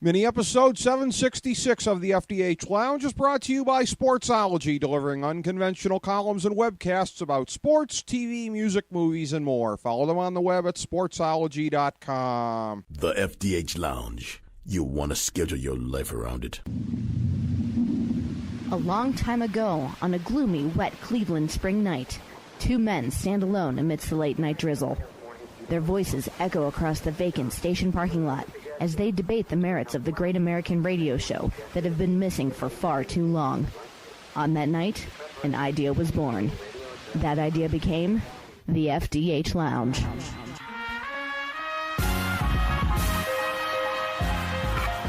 Mini episode 766 of the FDH Lounge is brought to you by Sportsology, delivering unconventional columns and webcasts about sports, TV, music, movies, and more. Follow them on the web at sportsology.com. The FDH Lounge. You want to schedule your life around it. A long time ago, on a gloomy, wet Cleveland spring night, two men stand alone amidst the late-night drizzle. Their voices echo across the vacant station parking lot as they debate the merits of the great American radio show that have been missing for far too long. On that night, an idea was born. That idea became the FDH Lounge.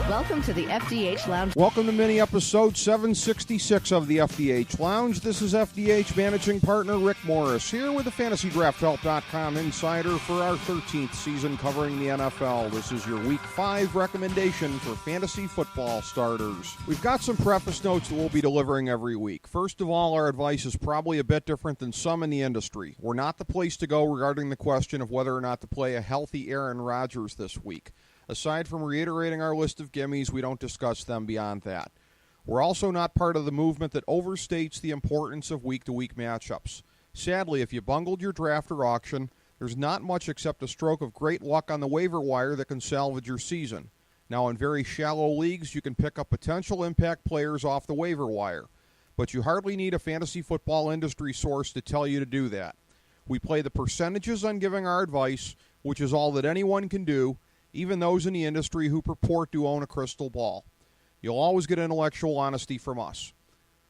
Welcome to the FDH Lounge. Welcome to mini episode 766 of the FDH Lounge. This is FDH managing partner Rick Morris here with the FantasyDraftHelp.com insider for our 13th season covering the NFL. This is your Week 5 recommendation for fantasy football starters. We've got some preface notes that we'll be delivering every week. First of all, our advice is probably a bit different than some in the industry. We're not the place to go regarding the question of whether or not to play a healthy Aaron Rodgers this week. Aside from reiterating our list of gimmies, we don't discuss them beyond that. We're also not part of the movement that overstates the importance of week-to-week matchups. Sadly, if you bungled your draft or auction, there's not much except a stroke of great luck on the waiver wire that can salvage your season. Now, in very shallow leagues, you can pick up potential impact players off the waiver wire, but you hardly need a fantasy football industry source to tell you to do that. We play the percentages on giving our advice, which is all that anyone can do, even those in the industry who purport to own a crystal ball. You'll always get intellectual honesty from us.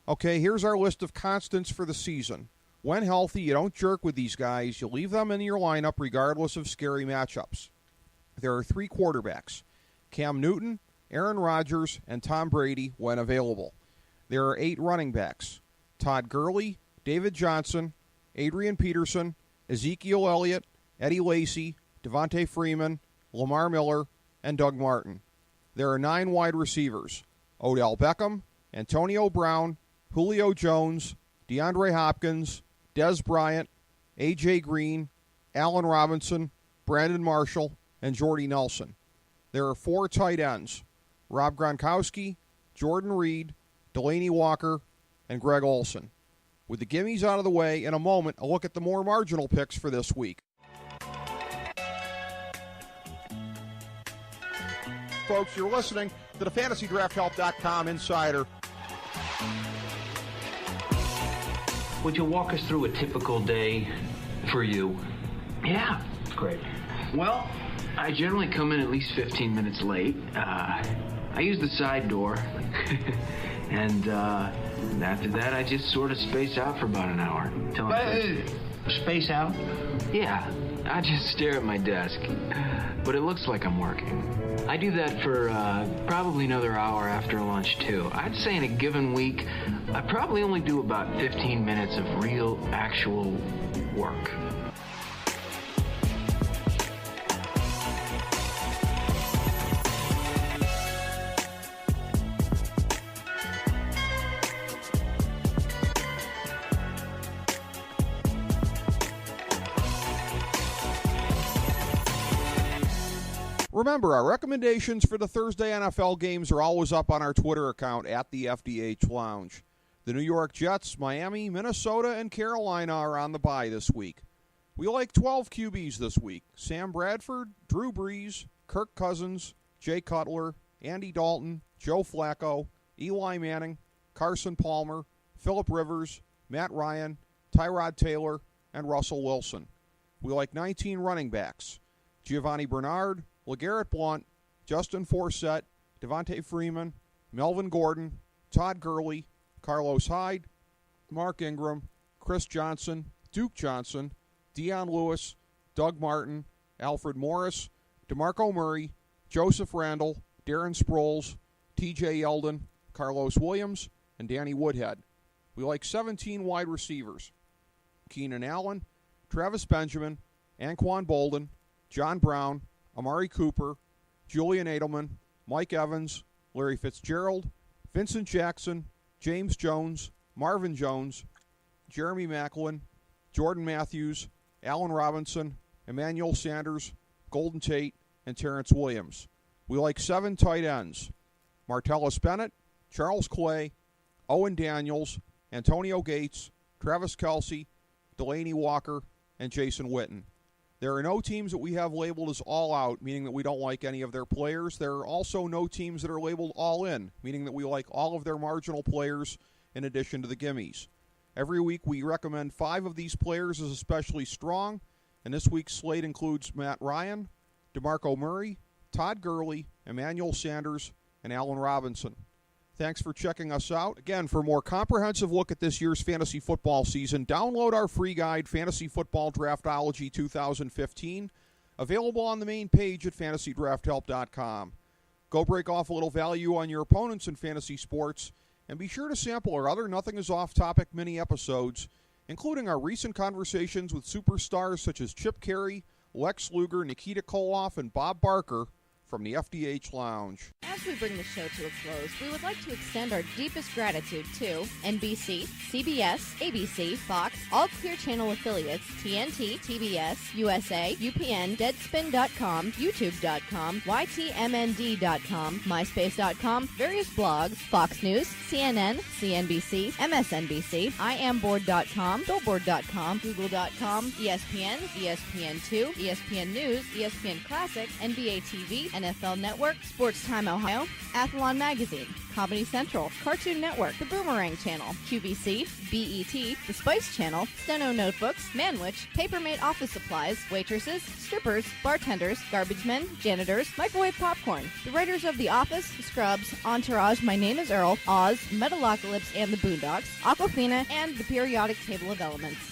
Okay, here's our list of constants for the season. When healthy, you don't jerk with these guys. You leave them in your lineup regardless of scary matchups. There are 3 quarterbacks: Cam Newton, Aaron Rodgers, and Tom Brady when available. There are 8 running backs: Todd Gurley, David Johnson, Adrian Peterson, Ezekiel Elliott, Eddie Lacy, Devontae Freeman, Lamar Miller, and Doug Martin. There are 9 wide receivers: Odell Beckham, Antonio Brown, Julio Jones, DeAndre Hopkins, Dez Bryant, A.J. Green, Allen Robinson, Brandon Marshall, and Jordy Nelson. There are 4 tight ends: Rob Gronkowski, Jordan Reed, Delaney Walker, and Greg Olsen. With the gimmies out of the way, in a moment, a look at the more marginal picks for this week. Folks, you're listening to the FantasyDraftHelp.com insider. Would you walk us through a typical day for you? Yeah. Great. Well, I generally come in at least 15 minutes late. I use the side door. And after that, I just sort of space out for about an hour. Space out? Yeah, I just stare at my desk. But it looks like I'm working. I do that for probably another hour after lunch, too. I'd say in a given week, I probably only do about 15 minutes of real, actual work. Remember, our recommendations for the Thursday NFL games are always up on our Twitter account at the FDH Lounge. The New York Jets, Miami, Minnesota, and Carolina are on the bye this week. We like 12 QBs this week: Sam Bradford, Drew Brees, Kirk Cousins, Jay Cutler, Andy Dalton, Joe Flacco, Eli Manning, Carson Palmer, Phillip Rivers, Matt Ryan, Tyrod Taylor, and Russell Wilson. We like 19 running backs: Giovanni Bernard, LeGarrette Blount, Justin Forsett, Devontae Freeman, Melvin Gordon, Todd Gurley, Carlos Hyde, Mark Ingram, Chris Johnson, Duke Johnson, Dion Lewis, Doug Martin, Alfred Morris, DeMarco Murray, Joseph Randall, Darren Sproles, TJ Yeldon, Carlos Williams, and Danny Woodhead. We like 17 wide receivers: Keenan Allen, Travis Benjamin, Anquan Bolden, John Brown, Amari Cooper, Julian Edelman, Mike Evans, Larry Fitzgerald, Vincent Jackson, James Jones, Marvin Jones, Jeremy Maclin, Jordan Matthews, Allen Robinson, Emmanuel Sanders, Golden Tate, and Terrence Williams. We like 7 tight ends: Martellus Bennett, Charles Clay, Owen Daniels, Antonio Gates, Travis Kelce, Delaney Walker, and Jason Witten. There are no teams that we have labeled as all out, meaning that we don't like any of their players. There are also no teams that are labeled all in, meaning that we like all of their marginal players in addition to the gimmies. Every week we recommend 5 of these players as especially strong, and this week's slate includes Matt Ryan, DeMarco Murray, Todd Gurley, Emmanuel Sanders, and Allen Robinson. Thanks for checking us out. Again, for a more comprehensive look at this year's fantasy football season, download our free guide, Fantasy Football Draftology 2015, available on the main page at fantasydrafthelp.com. Go break off a little value on your opponents in fantasy sports, and be sure to sample our other Nothing Is Off Topic mini episodes, including our recent conversations with superstars such as Chip Carey, Lex Luger, Nikita Koloff, and Bob Barker from the FDH Lounge. As we bring the show to a close, we would like to extend our deepest gratitude to NBC, CBS, ABC, Fox, all Clear Channel affiliates, TNT, TBS, USA, UPN, Deadspin.com, YouTube.com, YTMND.com, MySpace.com, various blogs, Fox News, CNN, CNBC, MSNBC, IamBoard.com, Billboard.com, Google.com, ESPN, ESPN2, ESPN News, ESPN Classic, NBA TV, NFL Network, Sports Time Ohio, Athlon Magazine, Comedy Central, Cartoon Network, The Boomerang Channel, QVC, BET, The Spice Channel, Steno Notebooks, Manwich, Papermate Office Supplies, waitresses, strippers, bartenders, garbage men, janitors, microwave popcorn, the writers of The Office, Scrubs, Entourage, My Name is Earl, Oz, Metalocalypse and the Boondocks, Aquafina, and The Periodic Table of Elements.